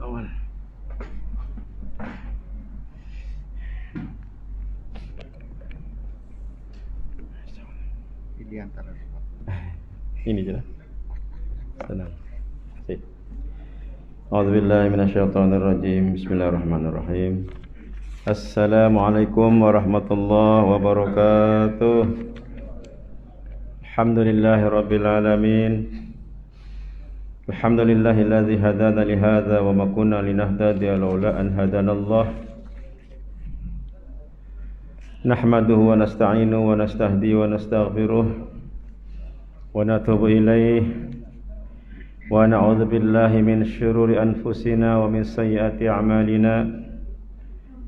Awal. Pilih antara dua. Ini je lah. Senang. Sip. A'udzubillahi minasyaitonirrajim. Bismillahirrahmanirrahim. Assalamualaikum warahmatullahi wabarakatuh. Alhamdulillahirabbil alamin. Alhamdulillahilladzi hadana li hadza wa ma kunna linahtadiya laula an hadanallah. Nahmaduhu wa nasta'inuhu wa nastahdihi wa nastaghfiruh wa natubu ilaih wa na'udzu billahi min syururi anfusina wa min sayyiati a'malina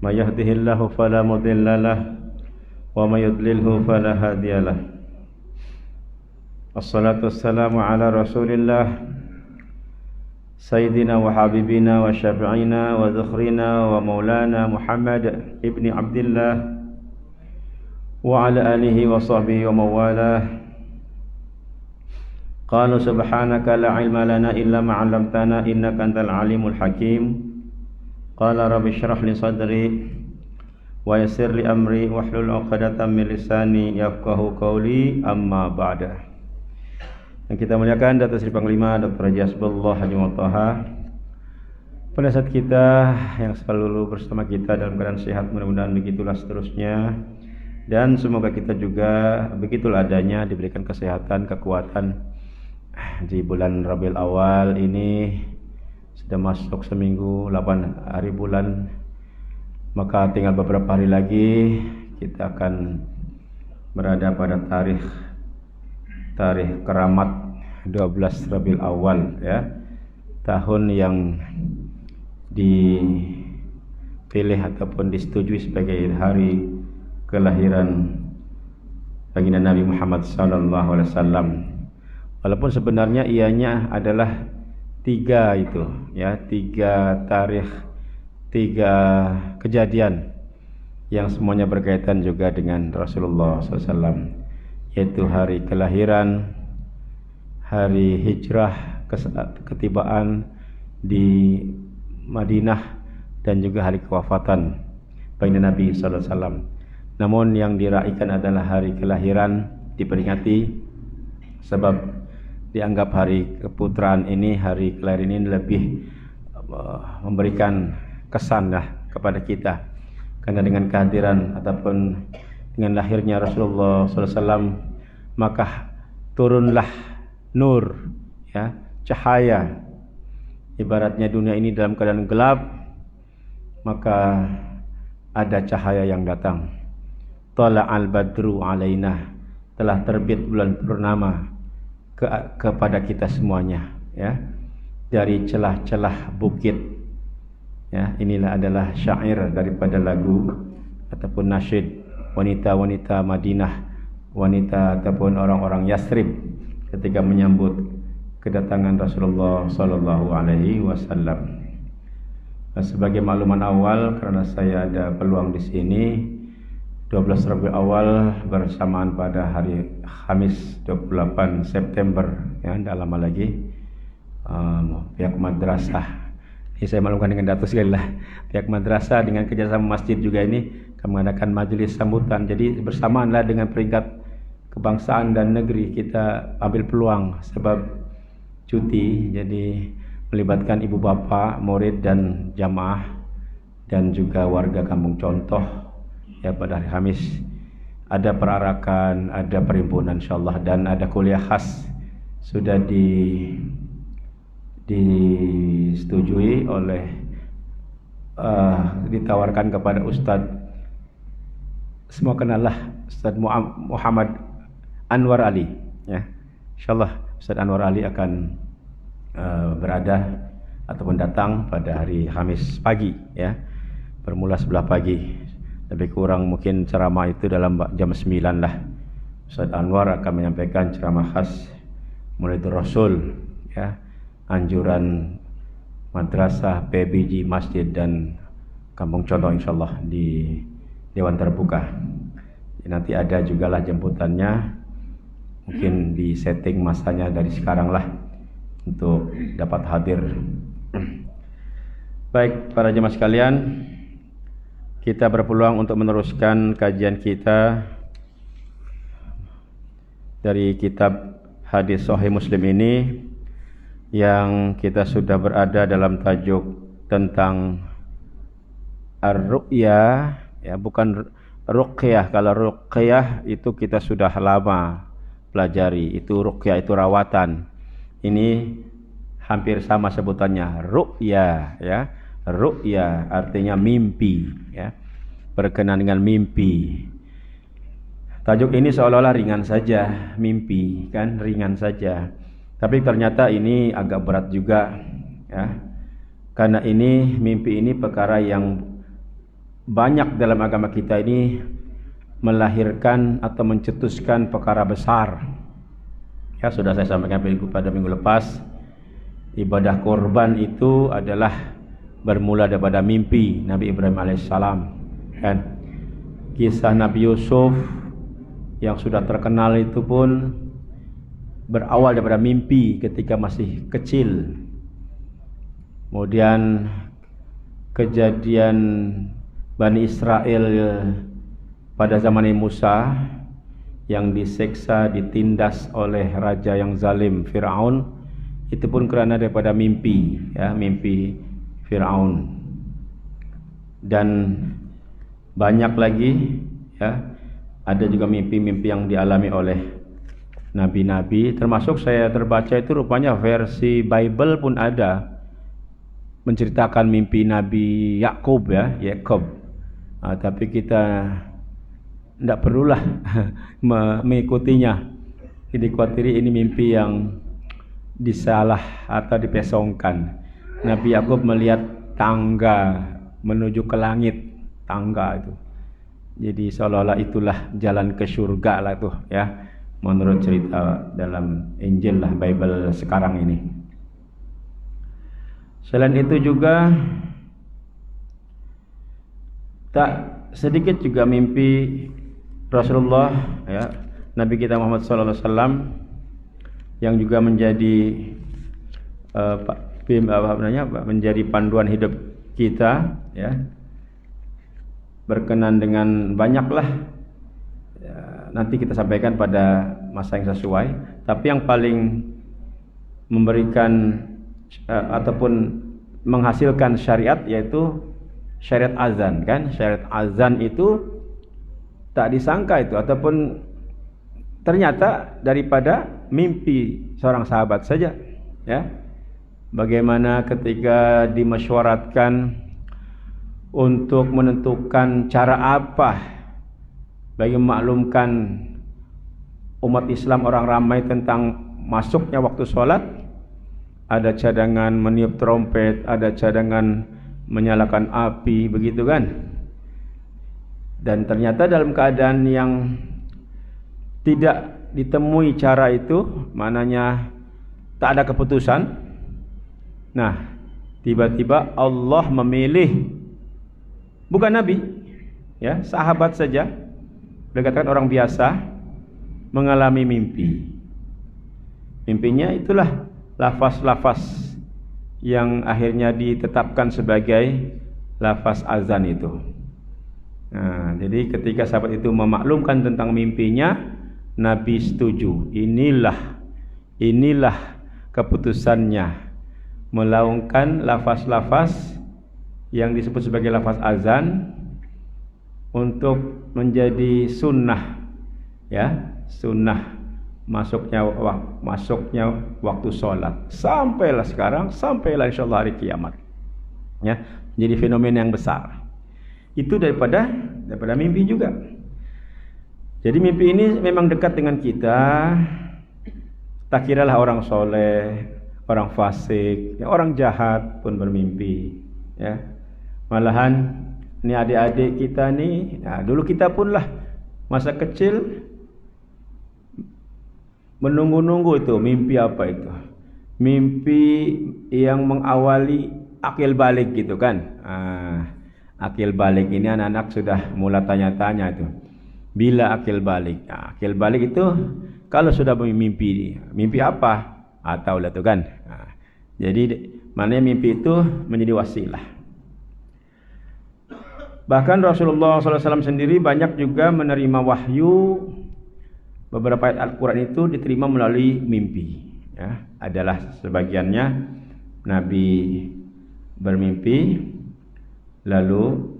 may yahdihillahu fala mudilla lahu wa may yudlilhu fala hadiya lahu. Assalatu wassalamu ala Rasulillah Sayyidina wa habibina wa syafi'ina wa dhukhrina wa maulana Muhammad ibni Abdillah wa ala alihi wa sahbihi wa mawalah. Qalu subhanaka la ilma lana illa ma 'allamtana innaka antal alimul hakim. Qala rabbi shrah li sadri wa yassir li amri wahlul 'uqdatam min lisani yafqahu qawli, amma ba'da. Yang kita muliakan Datuk Seri Panglima Dr. Haji Hasbullah Haji Mu'taha, penasihat kita yang selalu bersama kita dalam keadaan sehat, mudah-mudahan begitulah seterusnya. Dan semoga kita juga begitulah adanya, diberikan kesehatan, kekuatan di bulan Rabiul Awal ini. Sudah masuk seminggu, 8 hari bulan, maka tinggal beberapa hari lagi kita akan berada pada tarikh keramat 12 Rabiul Awal, ya, tahun yang dipilih ataupun disetujui sebagai hari kelahiran baginda Nabi Muhammad sallallahu alaihi wasallam. Walaupun sebenarnya ianya adalah 3 itu, ya, 3 tarikh, 3 kejadian yang semuanya berkaitan juga dengan Rasulullah SAW, yaitu hari kelahiran, hari hijrah, ketibaan di Madinah, dan juga hari kewafatan baginda Nabi sallallahu alaihi wasallam. Namun yang diraihkan adalah hari kelahiran, diperingati sebab dianggap hari keputraan ini, hari kelahiran ini lebih memberikan kesan kepada kita, karena dengan kehadiran ataupun dengan lahirnya Rasulullah SAW, maka turunlah nur, ya, cahaya. Ibaratnya dunia ini dalam keadaan gelap, maka ada cahaya yang datang. Tala'al badru alaina, telah terbit bulan purnama kepada kita semuanya, ya, dari celah-celah bukit, ya. Inilah adalah syair daripada lagu ataupun nasyid wanita-wanita Madinah, wanita ataupun orang-orang Yathrib ketika menyambut kedatangan Rasulullah sallallahu alaihi wasallam. Sebagai makluman awal, karena saya ada peluang di sini, 12 Rabiul Awal bersamaan pada hari Khamis 28 September, ya, tidak lama lagi. Pihak madrasah, ini saya maklumkan dengan Datuk sekali lah, pihak madrasah dengan kerjasama masjid juga ini akan mengadakan majelis sambutan. Jadi bersamaanlah dengan peringkat kebangsaan dan negeri, kita ambil peluang sebab cuti, jadi melibatkan ibu bapa, murid dan jamaah, dan juga warga Kampung Contoh, ya, pada hari Kamis ada perarakan, ada perhimpunan insyaallah, dan ada kuliah khas sudah disetujui oleh ditawarkan kepada Ustadz, semua kenallah, Ustadz Muhammad Anwar Ali, ya. Insyaallah Ustadz Anwar Ali akan berada ataupun datang pada hari Kamis pagi, ya, bermula sebelah pagi. Lebih kurang mungkin ceramah itu dalam jam 9 lah. Ustaz Anwar akan menyampaikan ceramah khas mulai itu Rasul, ya, anjuran madrasah, PBG, masjid dan kampung contoh insyaallah di Dewan Terbuka. Nanti ada juga lah jemputannya, mungkin di setting masanya dari sekarang lah untuk dapat hadir. Baik para jemaah sekalian, kita berpeluang untuk meneruskan kajian kita dari kitab hadis Sahih Muslim ini, yang kita sudah berada dalam tajuk tentang ar-ru'ya, ya, bukan ruqyah. Kalau ruqyah itu kita sudah lama pelajari, itu ruqyah itu rawatan. Ini hampir sama sebutannya, ru'ya, ya. Ru'ya artinya mimpi, ya. Berkenaan dengan mimpi. Tajuk ini seolah-olah ringan saja, mimpi kan ringan saja. Tapi ternyata ini agak berat juga, ya. Karena ini mimpi ini perkara yang banyak dalam agama kita ini melahirkan atau mencetuskan perkara besar. Ya, sudah saya sampaikan pada minggu lepas, ibadah korban itu adalah bermula daripada mimpi Nabi Ibrahim alaihissalam, kan. Kisah Nabi Yusuf yang sudah terkenal itu pun berawal daripada mimpi ketika masih kecil. Kemudian kejadian Bani Israel pada zaman Musa yang diseksa, ditindas oleh raja yang zalim Firaun, itu pun kerana daripada mimpi, ya, mimpi Firaun. Dan banyak lagi, ya, ada juga mimpi-mimpi yang dialami oleh nabi-nabi, termasuk saya terbaca itu rupanya versi Bible pun ada menceritakan mimpi Nabi Yakub, ya, Yakub. Tapi kita tidak perlulah mengikutinya. Jadi khawatir ini mimpi yang disalah atau dipesongkan. Nabi Yakub melihat tangga menuju ke langit, tangga itu. Jadi seolah-olah itulah jalan ke surga lah tuh, ya, menurut cerita dalam Injil lah, Bible sekarang ini. Selain itu juga tak sedikit juga mimpi Rasulullah, ya, Nabi kita Muhammad sallallahu alaihi wasallam, yang juga menjadi menjadi panduan hidup kita, ya. Berkenan dengan banyaklah, ya, nanti kita sampaikan pada masa yang sesuai. Tapi yang paling memberikan ataupun menghasilkan syariat yaitu syariat azan, kan. Syariat azan itu tak disangka itu, ataupun ternyata daripada mimpi seorang sahabat saja, ya. Bagaimana ketika dimesyuaratkan untuk menentukan cara apa bagi memaklumkan umat Islam orang ramai tentang masuknya waktu sholat, ada cadangan meniup trompet, ada cadangan menyalakan api, begitu kan. Dan ternyata dalam keadaan yang tidak ditemui cara itu, maknanya tak ada keputusan. Nah, tiba-tiba Allah memilih bukan nabi, ya, sahabat saja, dikatakan orang biasa, mengalami mimpi. Mimpinya itulah lafaz-lafaz yang akhirnya ditetapkan sebagai lafaz azan itu. Nah, jadi ketika sahabat itu memaklumkan tentang mimpinya, Nabi setuju. Inilah keputusannya, melaungkan lafaz-lafaz yang disebut sebagai lafaz azan untuk menjadi sunnah, ya, sunnah masuknya waktu sholat. Sampailah sekarang, sampailah insyaallah hari kiamat, ya, jadi fenomena yang besar. Itu daripada mimpi juga. Jadi mimpi ini memang dekat dengan kita. Tak kiralah orang soleh, orang fasik, ya, orang jahat pun bermimpi, ya. Malahan ini adik-adik kita nih, nah, dulu kita pun lah masa kecil menunggu-nunggu itu mimpi apa itu. Mimpi yang mengawali akil balik gitu kan. Akil balik ini anak-anak sudah mulai tanya-tanya itu. Bila akil balik? Akil balik itu kalau sudah mimpi apa? Tahu lah tu kan. Jadi maknanya mimpi itu menjadi wasilah. Bahkan Rasulullah SAW sendiri banyak juga menerima wahyu. Beberapa ayat Al-Quran itu diterima melalui mimpi. Ya, adalah sebagiannya Nabi bermimpi, lalu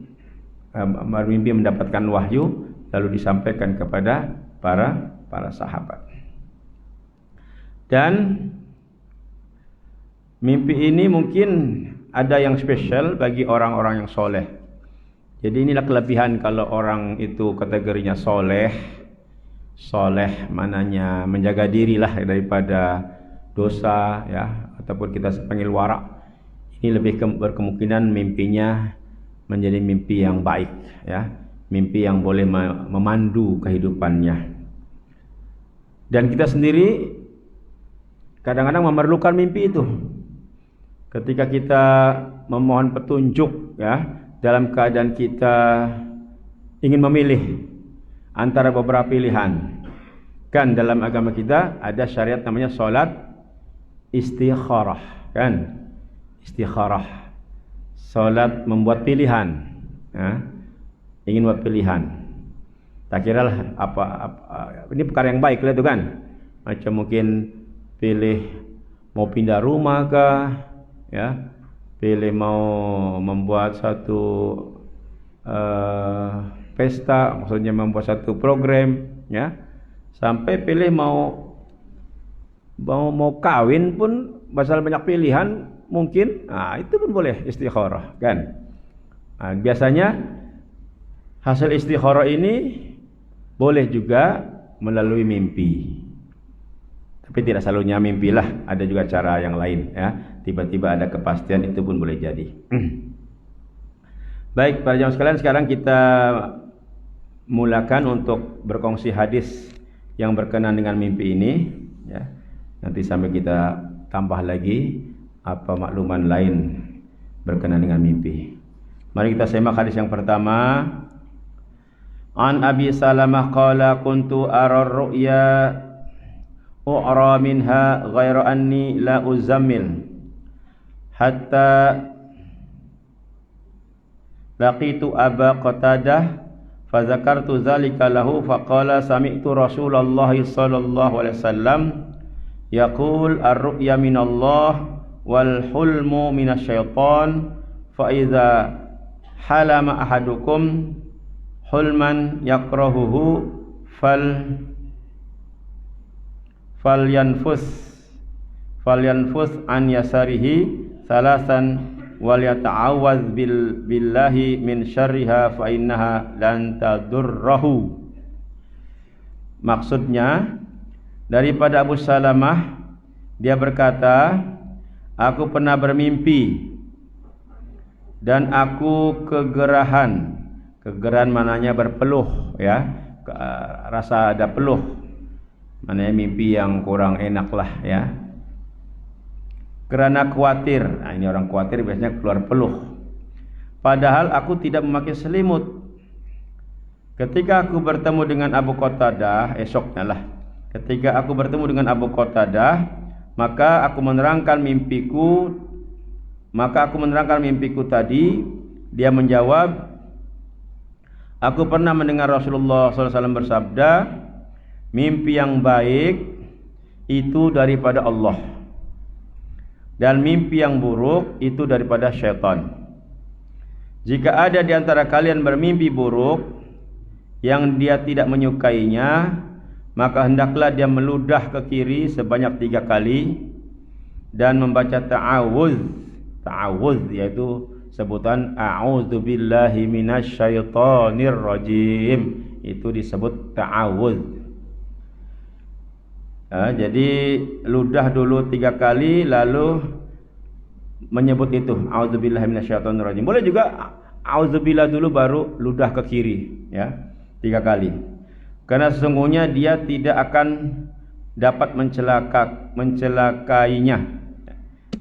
bermimpi mendapatkan wahyu, lalu disampaikan kepada para sahabat. Dan mimpi ini mungkin ada yang spesial bagi orang-orang yang soleh. Jadi inilah kelebihan kalau orang itu kategorinya soleh. Soleh mananya menjaga diri lah daripada dosa ya, ataupun kita panggil warak. Ini lebih berkemungkinan mimpinya menjadi mimpi yang baik ya, mimpi yang boleh memandu kehidupannya. Dan kita sendiri kadang-kadang memerlukan mimpi itu. Ketika kita memohon petunjuk ya, dalam keadaan kita ingin memilih antara beberapa pilihan. Kan dalam agama kita ada syariat namanya salat istikharah, kan? Istikharah. Salat membuat pilihan, ya. Ingin buat pilihan. Tak kiralah apa ini perkara yang baik lah itu kan. Macam mungkin pilih mau pindah rumah kah, ya. Pilih mau membuat satu pesta, maksudnya membuat satu program ya, sampai pilih mau kawin pun pasal banyak pilihan mungkin, itu pun boleh istikharah kan. Biasanya hasil istikharah ini boleh juga melalui mimpi, tapi tidak selalunya mimpi lah, ada juga cara yang lain ya, tiba-tiba ada kepastian, itu pun boleh jadi. Baik, para jamaah sekalian, sekarang kita mulakan untuk berkongsi hadis yang berkenaan dengan mimpi ini ya. Nanti sampai kita tambah lagi apa makluman lain berkenaan dengan mimpi. Mari kita simak hadis yang pertama. An Abi Salamah qala kuntu ara ar-ru'ya u'ra minha ghaira anni la uzammil hatta laqitu Aba Qatadah fazakartu zalika lahu faqala sami'tu Rasulullah sallallahu alaihi wasallam yaqul ar-ru'ya minallah wal hulmu minasyaitan fa idza halama ahadukum hulman yakrahuhu falyanfus an yasarihi salasan wal yata'awwaz billahi min syarriha fa innaha lan tadurruhu. Maksudnya daripada Abu Salamah, dia berkata, aku pernah bermimpi dan aku kegerahan. Kegerahan maknanya berpeluh ya, rasa ada peluh, maknanya mimpi yang kurang enak lah ya. Kerana khawatir, ini orang khawatir biasanya keluar peluh. Padahal aku tidak memakai selimut. Ketika aku bertemu dengan Abu Qatadah, esoknya lah. Ketika aku bertemu dengan Abu Qatadah, maka aku menerangkan mimpiku. Tadi. Dia menjawab, aku pernah mendengar Rasulullah SAW bersabda, mimpi yang baik itu daripada Allah. Dan mimpi yang buruk itu daripada syaitan. Jika ada di antara kalian bermimpi buruk yang dia tidak menyukainya, maka hendaklah dia meludah ke kiri sebanyak 3 kali dan membaca ta'awuz. Ta'awuz yaitu sebutan a'udzubillahi minasyaitonir rajim. Itu disebut ta'awuz. Jadi ludah dulu 3 kali lalu menyebut itu a'udzubillahi minasyaitonirrajim. Boleh juga a'udzubillah dulu baru ludah ke kiri ya, 3 kali. Karena sesungguhnya dia tidak akan dapat mencelakainya.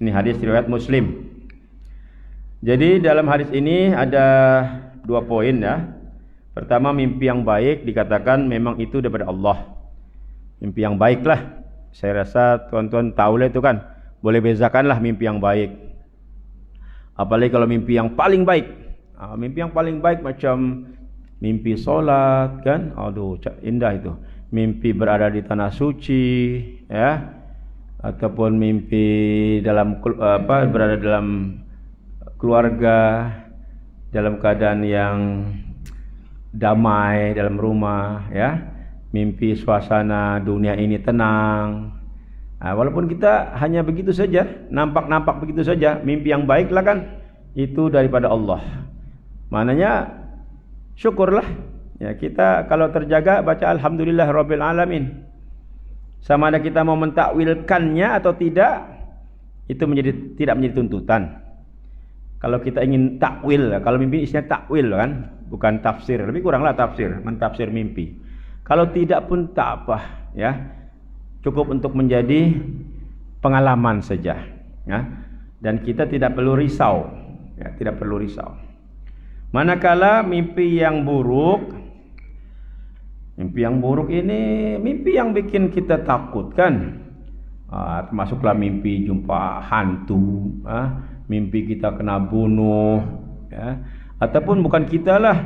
Ini hadis riwayat Muslim. Jadi dalam hadis ini ada 2 poin ya. Pertama, mimpi yang baik dikatakan memang itu daripada Allah. Mimpi yang baiklah. Saya rasa tuan-tuan tahu lah itu kan. Boleh bezakanlah mimpi yang baik. Apalagi kalau mimpi yang paling baik. Mimpi yang paling baik macam mimpi solat kan. Aduh, indah itu. Mimpi berada di tanah suci ya, ataupun mimpi dalam berada dalam keluarga dalam keadaan yang damai dalam rumah ya, mimpi suasana dunia ini tenang. Walaupun kita hanya begitu saja, nampak begitu saja, mimpi yang baiklah kan, itu daripada Allah. Maknanya syukurlah. Ya, kita kalau terjaga baca alhamdulillah rabbil alamin. Sama ada kita mau mentakwilkannya atau tidak, itu tidak menjadi tuntutan. Kalau kita ingin takwil, kalau mimpi isinya takwil kan, bukan tafsir. Lebih kuranglah tafsir, mentafsir mimpi. Kalau tidak pun tak apa, ya. Cukup untuk menjadi pengalaman saja, ya. Dan kita tidak perlu risau, ya, tidak perlu risau. Manakala mimpi yang buruk, mimpi yang buruk ini mimpi yang bikin kita takut kan. Termasuklah mimpi jumpa hantu, mimpi kita kena bunuh, ya. Ataupun bukan kita lah,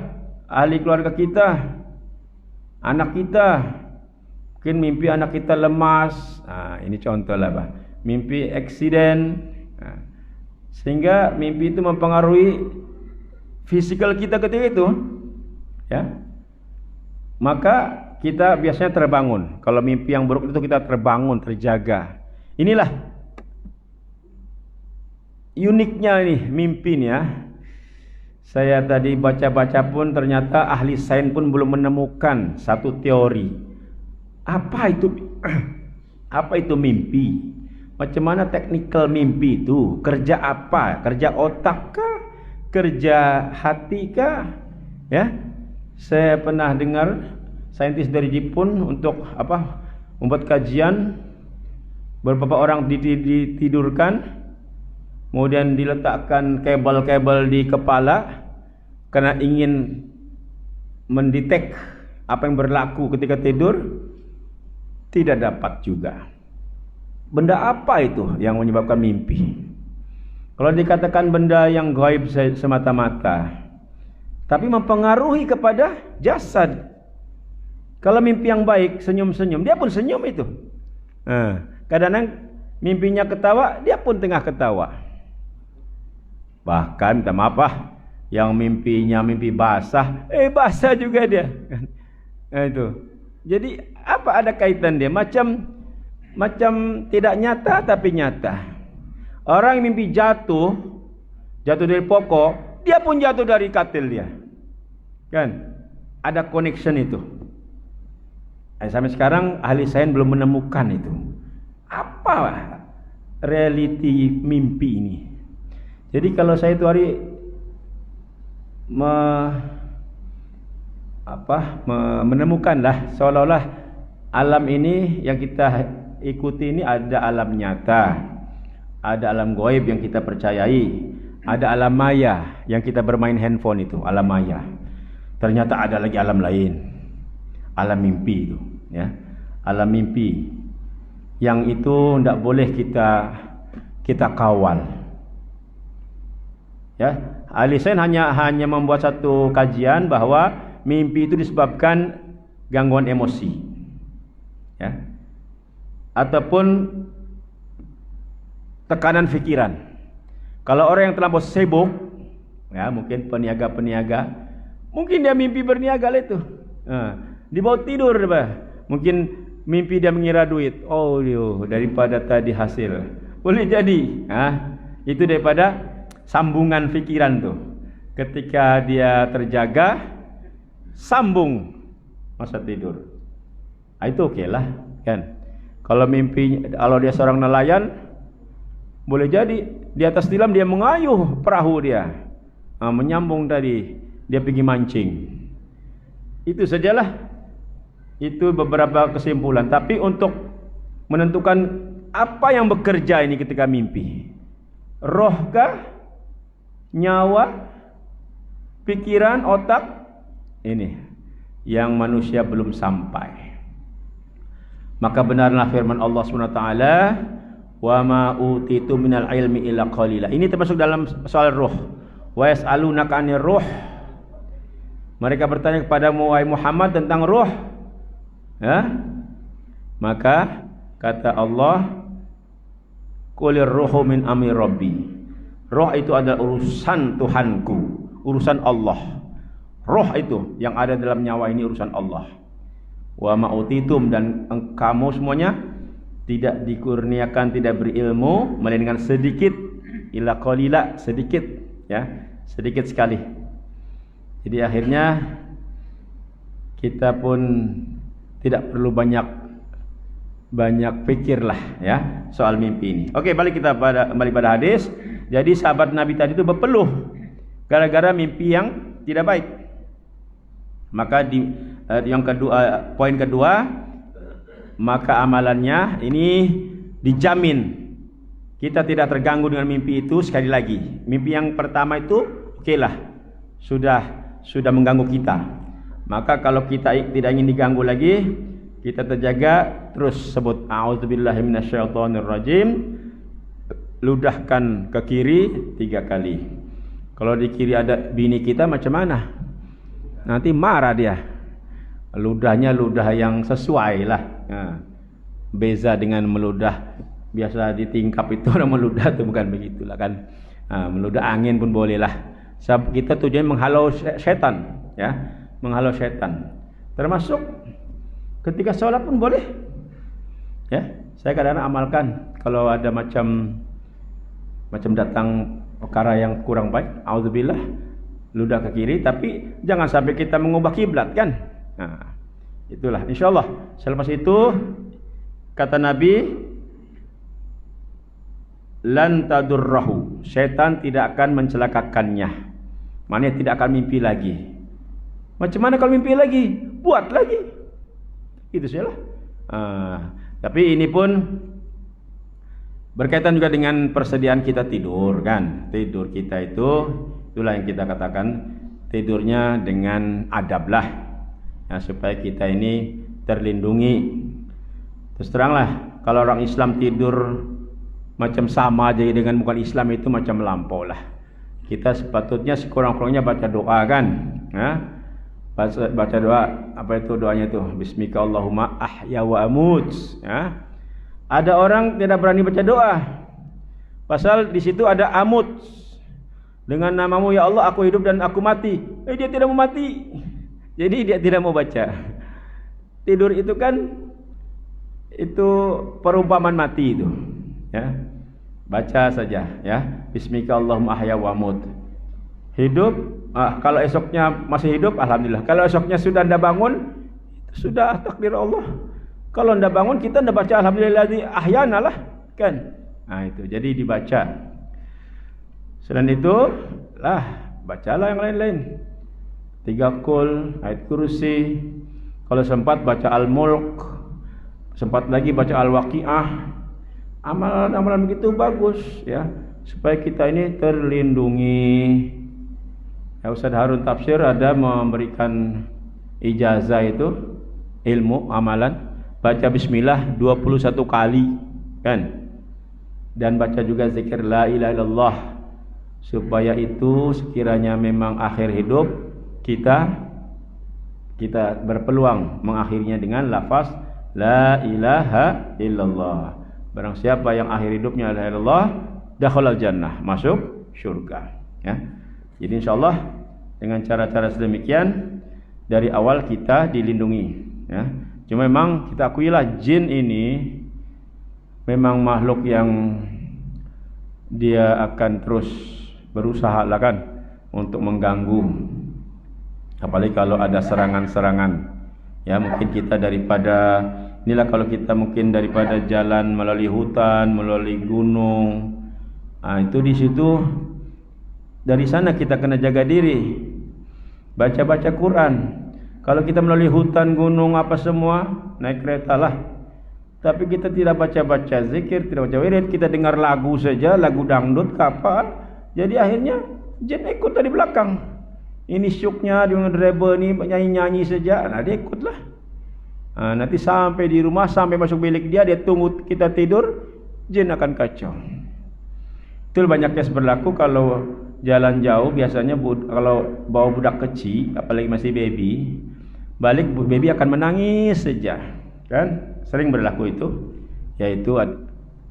ahli keluarga kita, anak kita, mungkin mimpi anak kita lemas. Ini contoh lah, mimpi eksiden, sehingga mimpi itu mempengaruhi fisikal kita ketika itu, ya. Maka kita biasanya terbangun. Kalau mimpi yang buruk itu kita terbangun, terjaga. Inilah uniknya nih mimpi nih ya. Saya tadi baca-baca pun ternyata ahli sains pun belum menemukan satu teori. Apa itu mimpi? Macam mana teknikal mimpi itu? Kerja apa? Kerja otak kah? Kerja hati kah? Ya. Saya pernah dengar saintis dari Jepun untuk membuat kajian. Beberapa orang ditidurkan, kemudian diletakkan kabel-kabel di kepala karena ingin mendetek apa yang berlaku ketika tidur. Tidak dapat juga. Benda apa itu yang menyebabkan mimpi? Kalau dikatakan benda yang gaib semata-mata, tapi mempengaruhi kepada jasad. Kalau mimpi yang baik, senyum-senyum, dia pun senyum itu. Kadang-kadang mimpinya ketawa, dia pun tengah ketawa. Bahkan minta maaf, yang mimpinya mimpi basah, basah juga dia. Itu. Jadi apa ada kaitan dia? Macam tidak nyata tapi nyata. Orang yang mimpi jatuh dari pokok, dia pun jatuh dari katil dia. Kan? Ada connection itu. Sampai sekarang ahli sains belum menemukan itu. Apa reality mimpi ini? Jadi kalau saya itu hari menemukanlah seolah-olah alam ini yang kita ikuti ini ada alam nyata, ada alam gaib yang kita percayai, ada alam maya yang kita bermain handphone itu, alam maya. Ternyata ada lagi alam lain, alam mimpi itu, ya, alam mimpi yang itu tidak boleh kita kawal. Ya, ahli sains hanya membuat satu kajian bahwa mimpi itu disebabkan gangguan emosi, ya, ataupun tekanan pikiran. Kalau orang yang terlampau sibuk, ya, mungkin peniaga, mungkin dia mimpi berniaga itu. Di bawah tidur, mungkin mimpi dia mengira duit. Oh, daripada tadi hasil. Boleh jadi, itu daripada sambungan pikiran tuh. Ketika dia terjaga, sambung masa tidur. Itu oke lah, kan. Kalau dia seorang nelayan, boleh jadi di atas tilam dia mengayuh perahu dia, menyambung tadi dia pergi mancing. Itu sajalah. Itu beberapa kesimpulan. Tapi untuk menentukan apa yang bekerja ini ketika mimpi. Rohkah, nyawa, pikiran, otak? Ini yang manusia belum sampai. Maka benarlah firman Allah SWT, wa ma utitu minal ilmi illa qalila. Ini termasuk dalam soal ruh. Wa yas'alunaka 'anir ruh. Mereka bertanya kepadamu wahai Muhammad tentang ruh. Ya? Maka kata Allah, qulir ruhu min amri rabbi. Roh itu adalah urusan Tuhanku, urusan Allah. Roh itu yang ada dalam nyawa ini urusan Allah. Wa ma utitum, dan kamu semuanya tidak dikurniakan, tidak berilmu melainkan sedikit, illa qalila, sedikit, ya, sedikit sekali. Jadi akhirnya kita pun tidak perlu banyak pikirlah ya soal mimpi ini. Oke, balik pada hadis. Jadi sahabat Nabi tadi itu berpeluh gara-gara mimpi yang tidak baik. Maka yang kedua, poin kedua, maka amalannya ini dijamin kita tidak terganggu dengan mimpi itu. Sekali lagi, mimpi yang pertama itu okelah, sudah mengganggu kita. Maka kalau kita tidak ingin diganggu lagi, kita terjaga, terus sebut a'udzubillahi minasyaitonirrajim, ludahkan ke kiri 3 kali. Kalau di kiri ada bini kita macam mana? Nanti marah dia. Ludahnya ludah yang sesuai lah. Nah, beza dengan meludah biasa ditingkap itu, orang meludah itu bukan begitulah kan. Nah, meludah angin pun boleh lah. Kita tujuannya menghalau setan, ya, menghalau setan. Termasuk ketika sholat pun boleh. Ya, saya kadang-kadang amalkan kalau ada macam datang perkara yang kurang baik, auzubillah, ludah ke kiri, tapi jangan sampai kita mengubah kiblat kan. Nah, itulah insyaallah. Selepas itu kata Nabi, lan tadurrahu, setan tidak akan mencelakakannya. Maknanya tidak akan mimpi lagi. Macam mana kalau mimpi lagi? Buat lagi. Itu sajalah. Tapi ini pun berkaitan juga dengan persediaan kita tidur kan. Tidur kita itulah yang kita katakan tidurnya dengan adab lah. Ya, supaya kita ini terlindungi. Terus teranglah, kalau orang Islam tidur macam sama aja dengan bukan Islam itu macam melampau lah. Kita sepatutnya sekurang-kurangnya baca doa kan, ya? Baca doa, apa itu doanya itu? Bismika Allahumma ahya wa amut. Ya. Ada orang tidak berani baca doa, pasal di situ ada amut. Dengan namamu ya Allah aku hidup dan aku mati. Dia tidak mau mati. Jadi dia tidak mau baca. Tidur itu kan itu perumpamaan mati itu. Ya. Baca saja ya. Bismika Allahumma ahya wa amut. Hidup, kalau esoknya masih hidup alhamdulillah. Kalau esoknya sudah anda bangun, sudah takdir Allah. Kalau anda bangun kita anda baca alhamdulillahi ahyana lah kan. Nah itu jadi dibaca. Selain itu lah bacalah yang lain-lain. 3 qul, ayat kursi. Kalau sempat baca al-mulk, sempat lagi baca al-waqiah. Amalan-amalan begitu bagus ya, supaya kita ini terlindungi. Ya, Ustaz Harun Tafsir ada memberikan ijazah itu ilmu amalan, baca bismillah 21 kali kan. Dan baca juga zikir la ilaha illallah, supaya itu sekiranya memang akhir hidup kita berpeluang mengakhirinya dengan lafaz la ilaha illallah. Barang siapa yang akhir hidupnya la ilaha illallah, dakhalal jannah, masuk surga ya. Jadi insyaallah dengan cara-cara sedemikian dari awal kita dilindungi ya. Cuma memang kita akuilah jin ini memang makhluk yang dia akan terus berusaha lah kan untuk mengganggu. Apalagi kalau ada serangan-serangan. Ya, mungkin kita daripada inilah kalau kita mungkin daripada jalan melalui hutan, melalui gunung. Itu di situ dari sana kita kena jaga diri. Baca-baca Quran. Kalau kita melalui hutan, gunung apa semua, naik kereta lah. Tapi kita tidak baca-baca zikir, tidak baca wirid, kita dengar lagu saja, lagu dangdut, kapal. Jadi akhirnya jin ikut dari belakang. Ini syuknya dengan driver ni nyanyi-nyanyi saja, nah dia ikutlah. Nanti sampai di rumah, sampai masuk bilik dia tunggu kita tidur, jin akan kacau. Itu banyak kes berlaku kalau jalan jauh, biasanya kalau bawa budak kecil, apalagi masih baby, balik baby akan menangis saja, kan? Sering berlaku itu, yaitu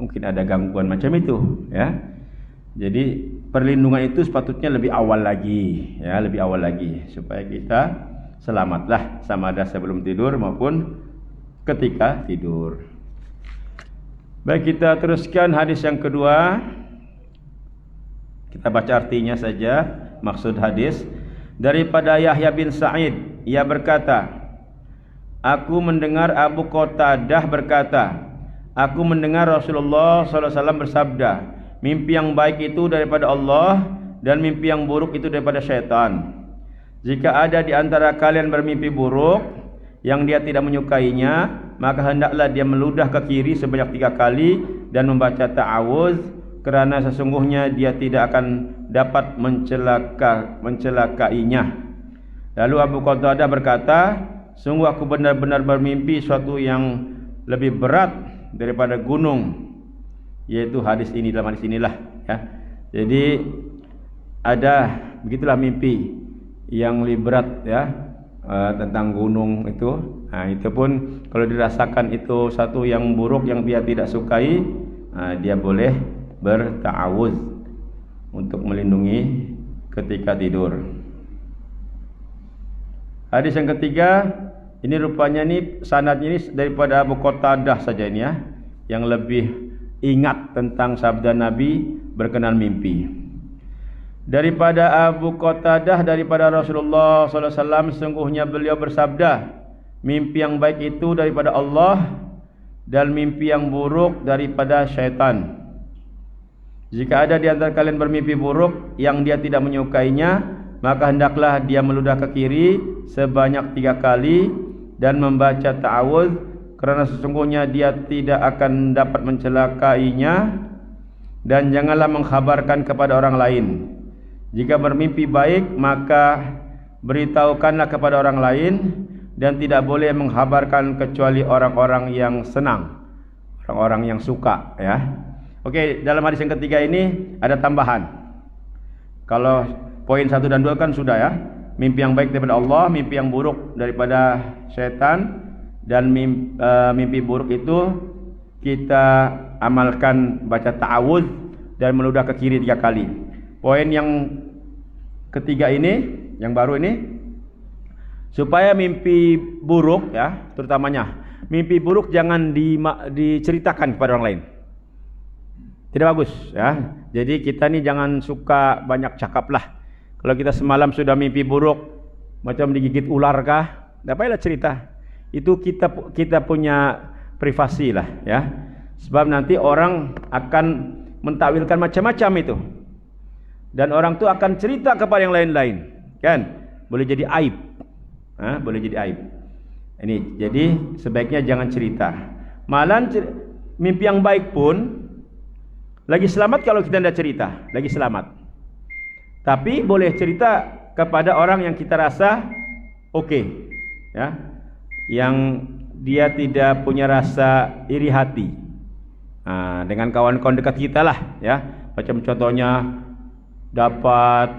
mungkin ada gangguan macam itu, ya. Jadi perlindungan itu sepatutnya lebih awal lagi, ya, lebih awal lagi supaya kita selamatlah sama ada sebelum tidur maupun ketika tidur. Baik, kita teruskan hadis yang kedua. Kita baca artinya saja, maksud hadis. Daripada Yahya bin Sa'id, ia berkata, aku mendengar Abu Qatadah berkata, aku mendengar Rasulullah SAW bersabda, mimpi yang baik itu daripada Allah dan mimpi yang buruk itu daripada syaitan. Jika ada di antara kalian bermimpi buruk yang dia tidak menyukainya, maka hendaklah dia meludah ke kiri sebanyak 3 kali dan membaca ta'awuz, kerana sesungguhnya dia tidak akan dapat mencelakainya. Lalu Abu Qatadah berkata, sungguh aku benar-benar bermimpi suatu yang lebih berat daripada gunung, yaitu hadis ini, dalam hadis inilah, ya. Jadi ada begitulah mimpi yang lebih berat, ya, tentang gunung itu. Nah, itu pun kalau dirasakan itu satu yang buruk yang dia tidak sukai, dia boleh berta'awuz untuk melindungi ketika tidur. Hadis yang ketiga, ini rupanya ini sanadnya ini daripada Abu Qatadah saja ini, ya, yang lebih ingat tentang sabda Nabi berkenaan mimpi. Daripada Abu Qatadah daripada Rasulullah SAW, sungguhnya beliau bersabda, mimpi yang baik itu daripada Allah dan mimpi yang buruk daripada syaitan. Jika ada di antara kalian bermimpi buruk yang dia tidak menyukainya, maka hendaklah dia meludah ke kiri sebanyak 3 kali dan membaca ta'awuz, kerana sesungguhnya dia tidak akan dapat mencelakainya, dan janganlah mengkhabarkan kepada orang lain. Jika bermimpi baik, maka beritahukanlah kepada orang lain, dan tidak boleh mengkhabarkan kecuali orang-orang yang senang, orang-orang yang suka, ya. Oke, dalam hadis yang ketiga ini ada tambahan. Kalau poin 1 dan 2 kan sudah, ya. Mimpi yang baik daripada Allah, mimpi yang buruk daripada syaitan, dan mimpi buruk itu kita amalkan baca ta'awuz dan meludah ke kiri 3 kali. Poin yang ketiga ini, yang baru ini, supaya mimpi buruk, ya, terutamanya mimpi buruk jangan diceritakan kepada orang lain. Tidak bagus, ya. Jadi kita ni jangan suka banyak cakap lah. Kalau kita semalam sudah mimpi buruk, macam digigit ular kah, tidak payahlah cerita. Itu kita punya privasi lah, ya. Sebab nanti orang akan mentakwilkan macam-macam itu, dan orang tu akan cerita kepada yang lain-lain, kan? Boleh jadi aib, boleh jadi aib. Ini jadi sebaiknya jangan cerita. Malah mimpi yang baik pun lagi selamat kalau kita tidak cerita, lagi selamat. Tapi boleh cerita kepada orang yang kita rasa oke, ya, yang dia tidak punya rasa iri hati. Dengan kawan-kawan dekat kita lah, ya. Macam contohnya dapat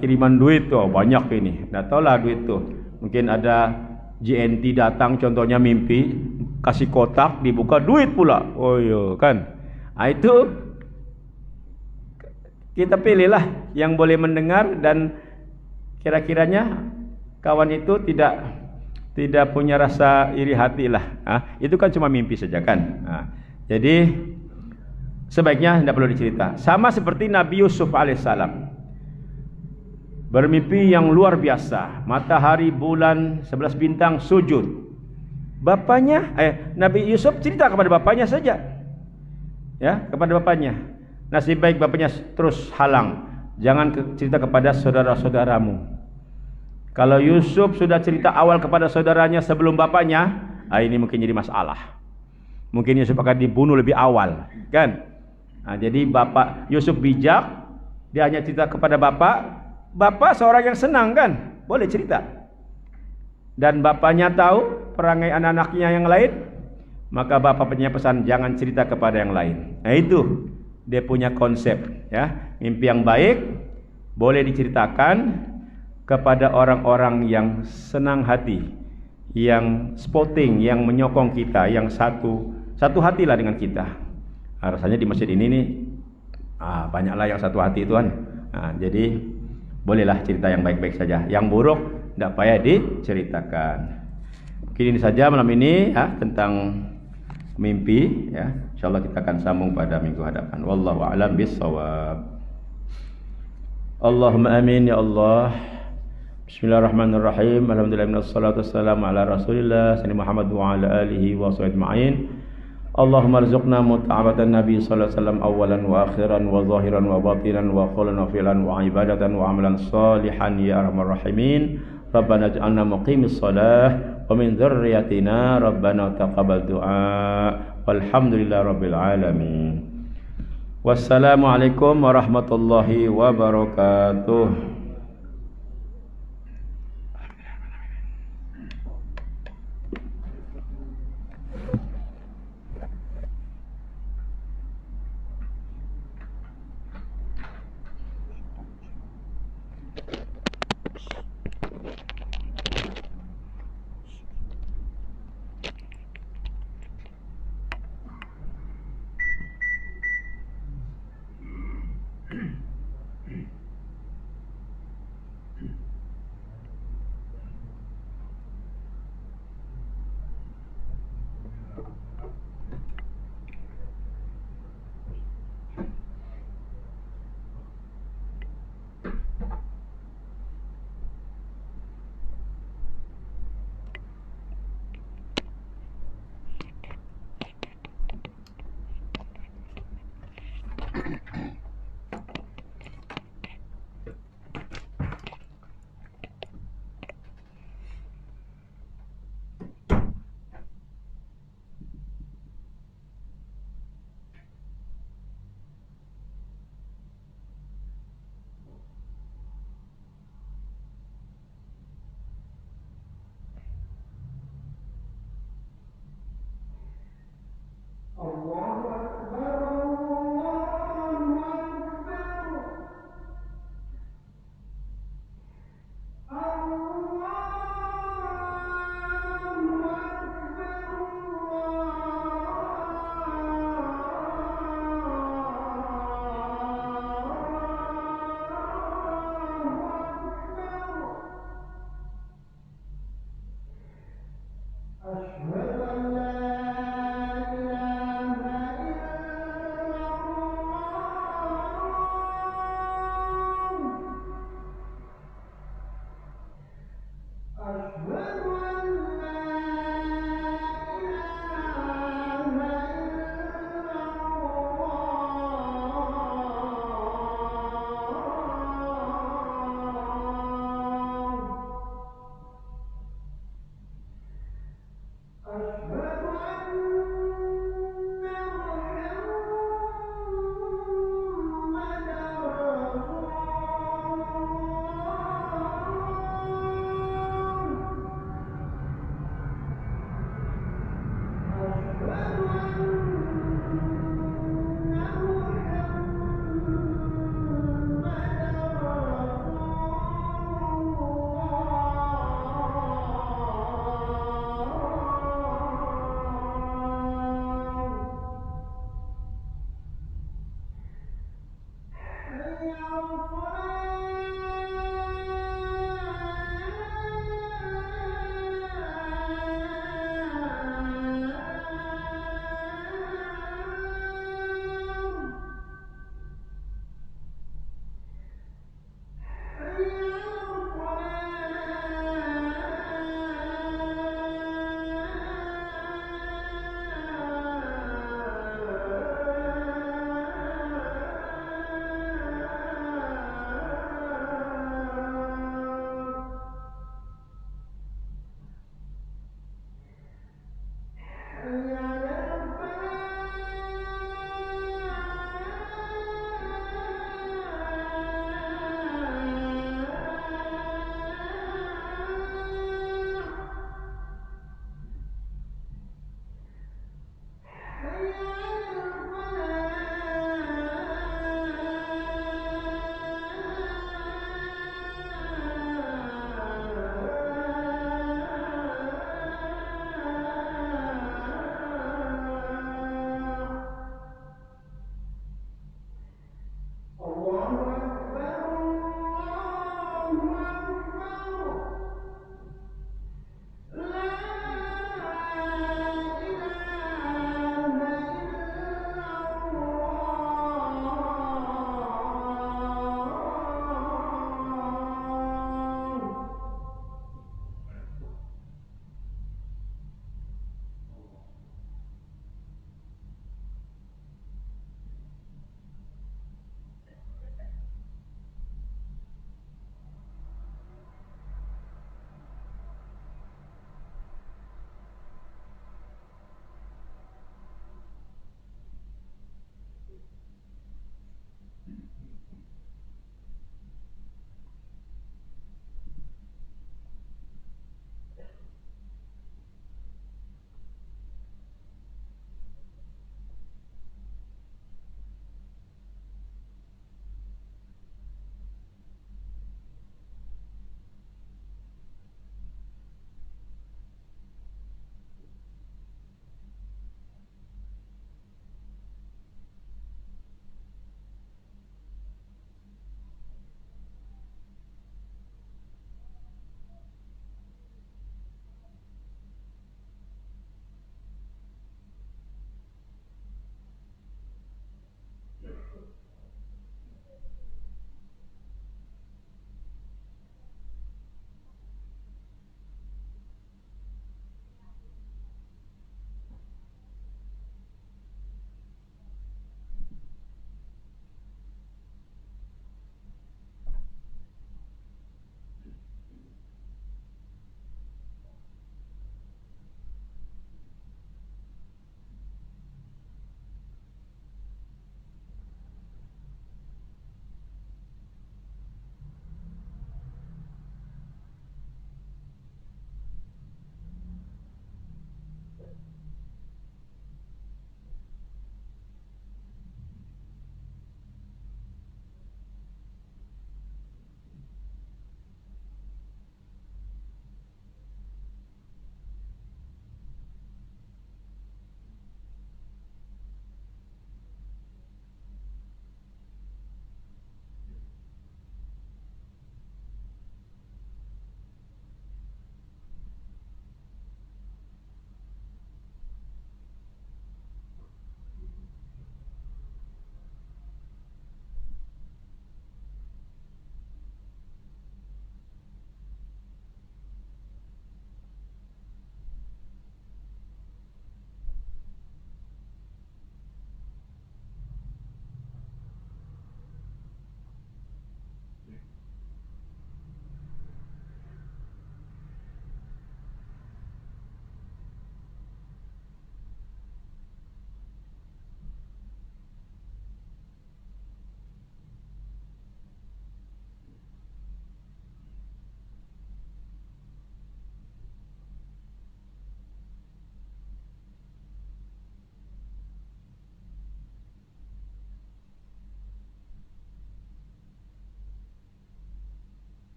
kiriman duit tuh banyak ini, dah tahulah duit tuh. Mungkin ada JNT datang, contohnya mimpi kasih kotak, dibuka duit pula. Oh iya, kan. Itu kita pilihlah yang boleh mendengar, dan kira-kiranya kawan itu tidak punya rasa iri hati lah. Itu kan cuma mimpi saja, kan. Jadi sebaiknya tidak perlu dicerita. Sama seperti Nabi Yusuf alaihissalam, bermimpi yang luar biasa, matahari, bulan, 11 bintang sujud. Bapaknya, Nabi Yusuf cerita kepada bapaknya saja, ya, kepada bapaknya. Nasib baik bapaknya terus halang, jangan cerita kepada saudara-saudaramu. Kalau Yusuf sudah cerita awal kepada saudaranya sebelum bapaknya, Ini mungkin jadi masalah. Mungkin Yusuf akan dibunuh lebih awal, kan? Jadi bapak Yusuf bijak, dia hanya cerita kepada bapak. Bapak seorang yang senang, kan? Boleh cerita. Dan bapaknya tahu perangai anak-anaknya yang lain, maka bapak punya pesan, jangan cerita kepada yang lain. Itu dia punya konsep, ya. Mimpi yang baik boleh diceritakan kepada orang-orang yang senang hati, yang sporting, yang menyokong kita, yang satu hatilah dengan kita. Rasanya di masjid ini nih banyaklah yang satu hati itu kan. Jadi bolehlah cerita yang baik-baik saja. Yang buruk tidak payah diceritakan. Mungkin ini saja malam ini tentang mimpi, ya. Insyaallah kita akan sambung pada minggu hadapan. Wallahu a'lam bissawab. Allahumma amin ya Allah. Bismillahirrahmanirrahim. Alhamdulillah wassalatu wassalamu ala Rasulillah sayyidina Muhammad wa ala alihi wa sahbihi ajma'in. Allahumma arzuqna muta'abatan Nabi sallallahu alaihi wasallam awalan wa akhiran wa zahiran wa batinan wa qawlan wa fi'lan wa ibadatan wa amalan salihan ya arhamar rahimin. Rabbana ij'alna muqimis shalah wa min dzurriyyatina Rabbana taqabbal du'a. Walhamdulillahi rabbil alamin. Wassalamualaikum warahmatullahi wabarakatuh.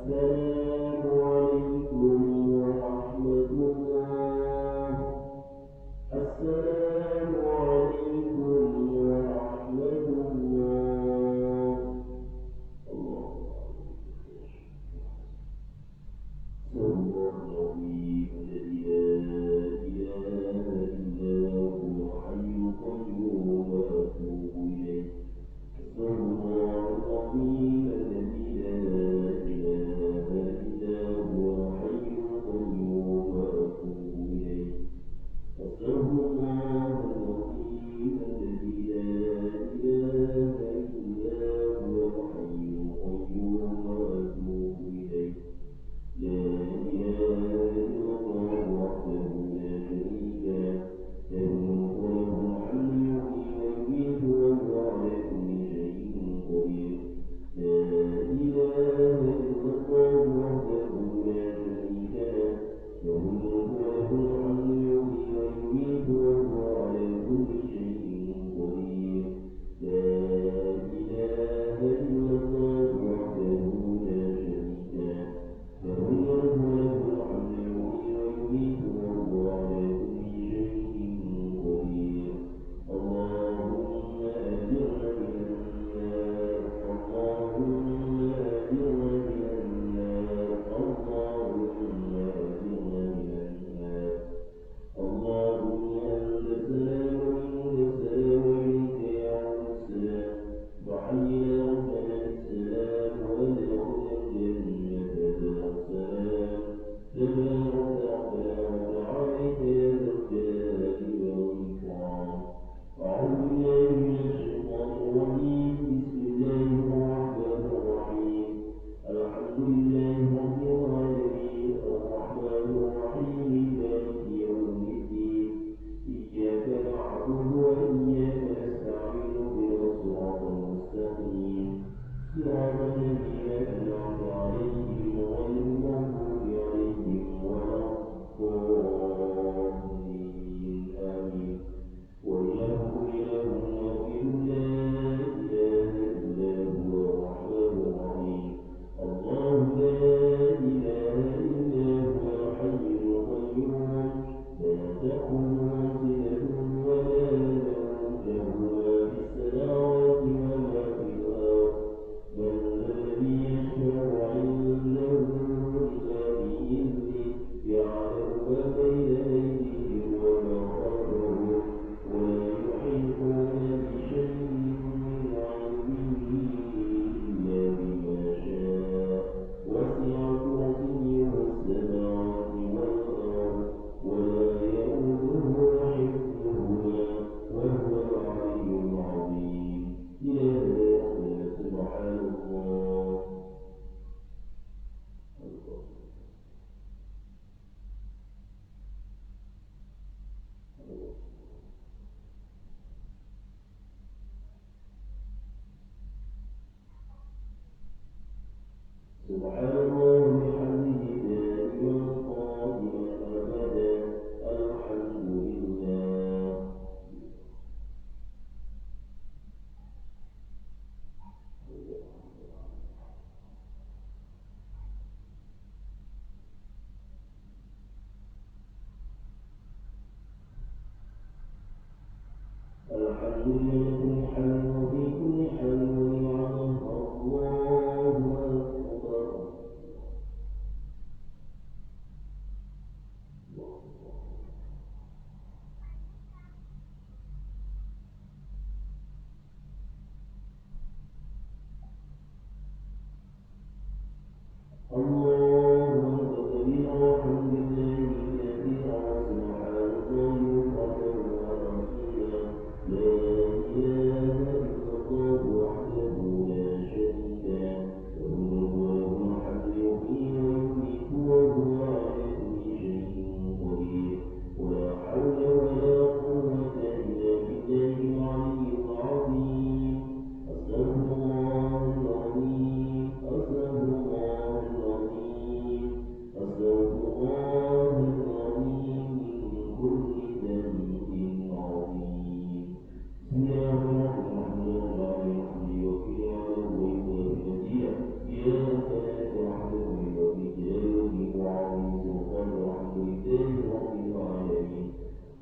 الله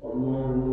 الله